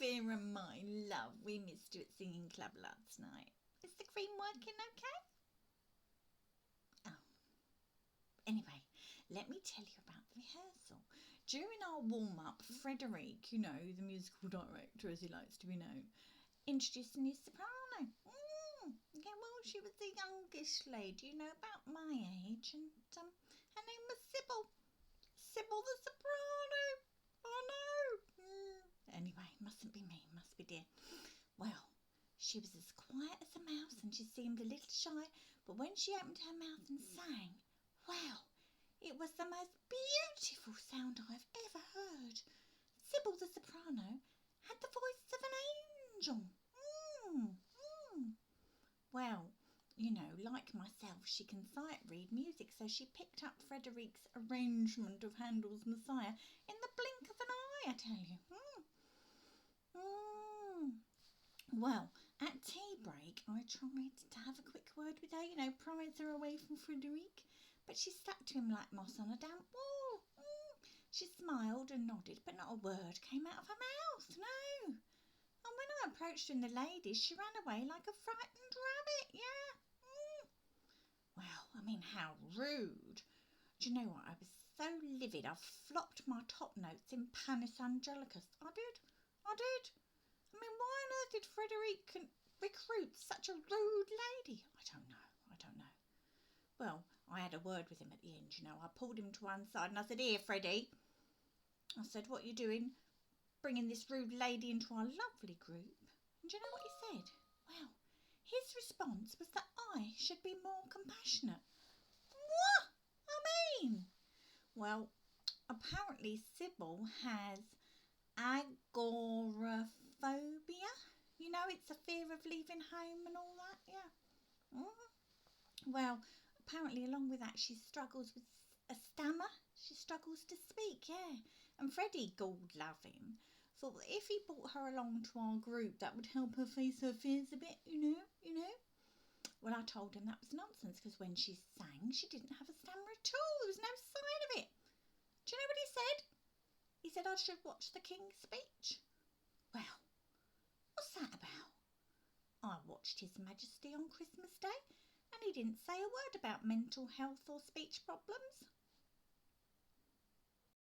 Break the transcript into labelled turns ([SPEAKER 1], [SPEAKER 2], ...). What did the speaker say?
[SPEAKER 1] Vera, my love, we missed you at Singing Club last night. Is the cream working okay? Oh. Anyway, let me tell you about the rehearsal. During our warm-up, Frederic, you know, the musical director as he likes to be known, introduced a new soprano. Yeah, well, she was a youngish lady, you know, about my age, and her name was Sybil. Sybil the soprano. I know. Anyway, mustn't be me, must be dear. Well, she was as quiet as a mouse and she seemed a little shy, but when she opened her mouth and sang, well, it was the most beautiful sound I've ever heard. Sybil the soprano had the voice of an angel. Well, you know, like myself, she can sight read music, so she picked up Frederic's arrangement of Handel's Messiah in the blink of an eye, I tell you. Well, at tea break, I tried to have a quick word with her, you know, prize her away from Frederic, but she stuck to him like moss on a damp wall. She smiled and nodded, but not a word came out of her mouth, no. And when I approached her and the ladies, she ran away like a frightened rabbit, yeah. Well, I mean, how rude. Do you know what? I was so livid, I flopped my top notes in Panis Angelicus. I did. I mean, why on earth did Frederic recruit such a rude lady? I don't know. Well, I had a word with him at the end, you know. I pulled him to one side and I said, "Here, Freddie." I said, "What are you doing? Bringing this rude lady into our lovely group?" And do you know what he said? Well, his response was that I should be more compassionate. What? I mean? Well, apparently Sybil has agoraphobia. You know, it's a fear of leaving home and all that, yeah. Well, apparently along with that she struggles with a stammer. She struggles to speak, yeah. And Freddie, God love him, thought that if he brought her along to our group, that would help her face her fears a bit, you know. Well, I told him that was nonsense, because when she sang, she didn't have a stammer at all. There was no sign of it. Do you know what he said? He said I should watch the King's speech. Well, what's that about? I watched His Majesty on Christmas Day, and he didn't say a word about mental health or speech problems.